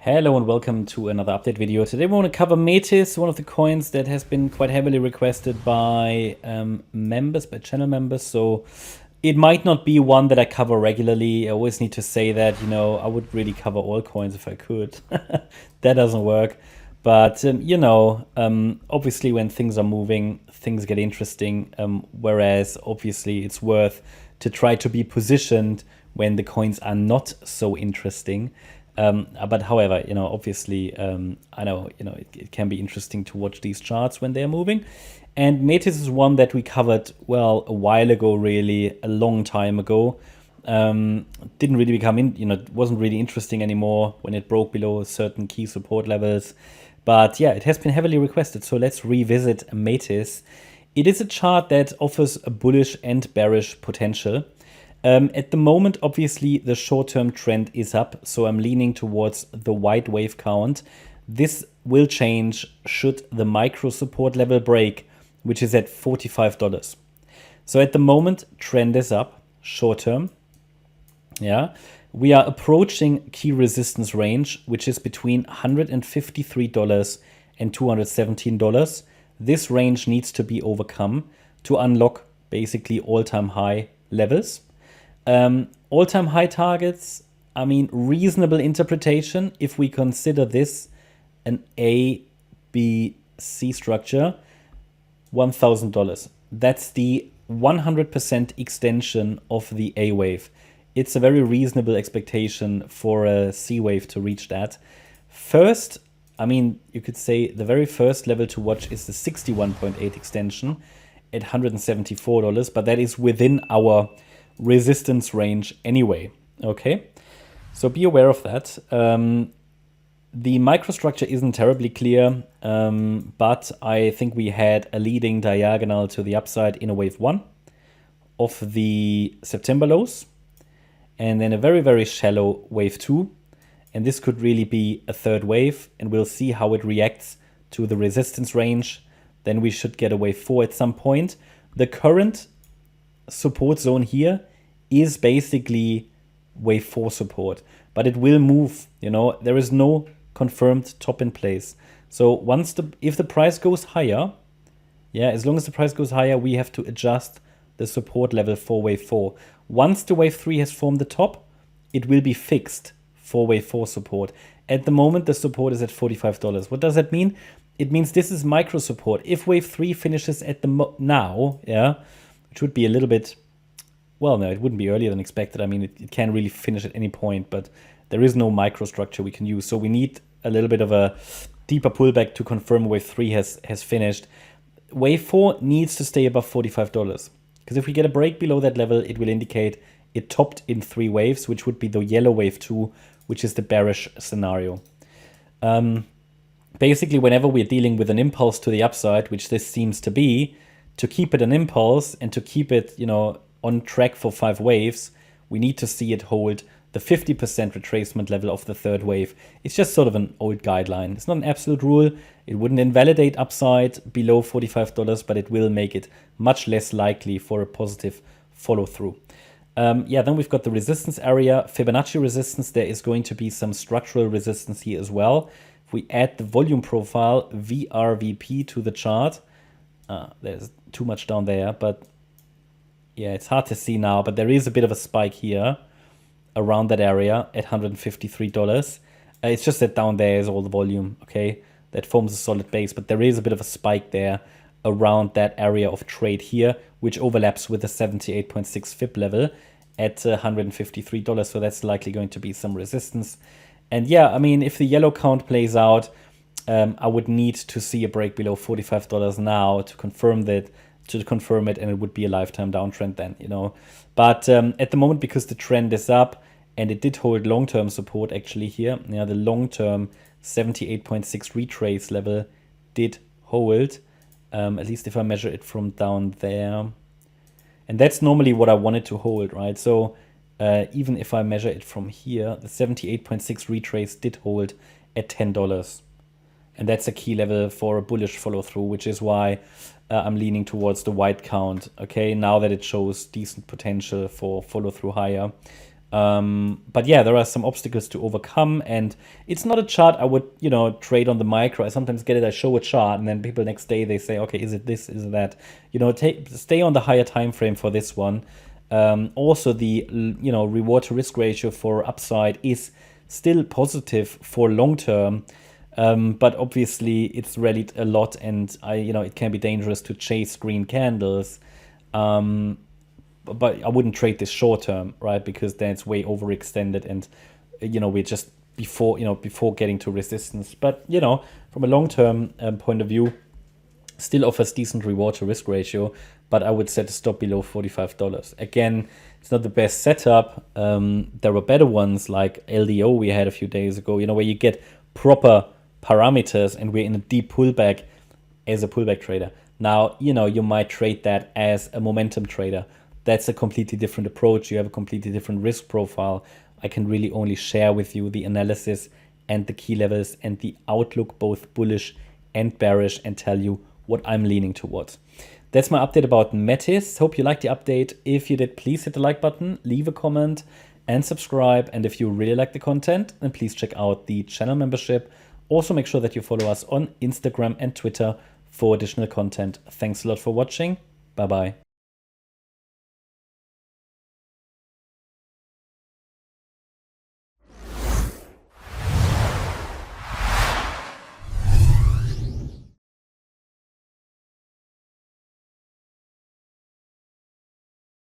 Hello and welcome to another update video. Today we want to cover Metis, one of the coins that has been quite heavily requested by members, by channel members. So it might not be one that I cover regularly. I always need to say that, I would really cover all coins if I could. That doesn't work. But, obviously when things are moving, things get interesting. Whereas obviously it's worth to try to be positioned when the coins are not so interesting. But however, obviously, I know, it can be interesting to watch these charts when they're moving. And Metis is one that we covered, well, a while ago, really, a long time ago. Didn't really become it wasn't really interesting anymore when it broke below certain key support levels. But yeah, it has been heavily requested. So let's revisit Metis. It is a chart that offers a bullish and bearish potential. At the moment, obviously, the short-term trend is up, so I'm leaning towards the white wave count. This will change should the micro support level break, which is at $45. So at the moment, trend is up, short-term. Yeah, we are approaching key resistance range, which is between $153 and $217. This range needs to be overcome to unlock basically all-time high levels. All-time high targets, reasonable interpretation if we consider this an A, B, C structure, $1,000. That's the 100% extension of the A wave. It's a very reasonable expectation for a C wave to reach that. First, you could say the very first level to watch is the 61.8 extension at $174, but that is within our resistance range anyway. Okay, so be aware of that. The microstructure isn't terribly clear, but I think we had a leading diagonal to the upside in a wave 1 of the September lows, and then a very, very shallow wave 2. And this could really be a third wave, and we'll see how it reacts to the resistance range. Then we should get a wave 4 at some point. The current support zone here is basically wave 4 support, but it will move. There is no confirmed top in place. So if the price goes higher, as long as the price goes higher, we have to adjust the support level for wave 4. Once the wave 3 has formed the top, it will be fixed for wave 4 support. At the moment, the support is at $45. What does that mean? It means this is micro support. If wave 3 finishes at now, which would be a little bit, well, no, it wouldn't be earlier than expected. It can really finish at any point, but there is no microstructure we can use. So we need a little bit of a deeper pullback to confirm wave 3 has finished. Wave 4 needs to stay above $45, because if we get a break below that level, it will indicate it topped in 3 waves, which would be the yellow wave 2, which is the bearish scenario. Basically, whenever we're dealing with an impulse to the upside, which this seems to be, to keep it an impulse and to keep it, on track for 5 waves, we need to see it hold the 50% retracement level of the third wave. It's just sort of an old guideline. It's not an absolute rule. It wouldn't invalidate upside below $45, but it will make it much less likely for a positive follow through. Then we've got the resistance area, Fibonacci resistance. There is going to be some structural resistance here as well. If we add the volume profile, VRVP, to the chart, there's too much down there, but yeah, it's hard to see now, but there is a bit of a spike here around that area at $153. It's just that down there is all the volume, okay? That forms a solid base, but there is a bit of a spike there around that area of trade here, which overlaps with the 78.6 Fib level at $153. So that's likely going to be some resistance. And yeah, if the yellow count plays out, I would need to see a break below $45 now to confirm it, and it would be a lifetime downtrend then, But at the moment, because the trend is up and it did hold long-term support actually here, the long-term 78.6 retrace level did hold, at least if I measure it from down there. And that's normally what I wanted to hold, right? So even if I measure it from here, the 78.6 retrace did hold at $10. And that's a key level for a bullish follow through, which is why I'm leaning towards the white count. Okay, now that it shows decent potential for follow through higher. But yeah, there are some obstacles to overcome, and it's not a chart I would, trade on the micro. I sometimes get it, I show a chart, and then people next day, they say, okay, is it this, is it that? Stay on the higher time frame for this one. Also, the, reward to risk ratio for upside is still positive for long term. But obviously it's rallied a lot, and it can be dangerous to chase green candles. But I wouldn't trade this short term, right? Because then it's way overextended, and we're just before getting to resistance. But from a long term point of view, still offers decent reward to risk ratio. But I would set a stop below $45. Again, it's not the best setup. There are better ones like LDO we had a few days ago. Where you get proper parameters, and we're in a deep pullback as a pullback trader. Now, you might trade that as a momentum trader. That's a completely different approach. You have a completely different risk profile. I can really only share with you the analysis and the key levels and the outlook, both bullish and bearish, and tell you what I'm leaning towards. That's my update about Metis. Hope you liked the update. If you did, please hit the like button, leave a comment, and subscribe. And if you really like the content, then please check out the channel membership. Also, make sure that you follow us on Instagram and Twitter for additional content. Thanks a lot for watching. Bye-bye.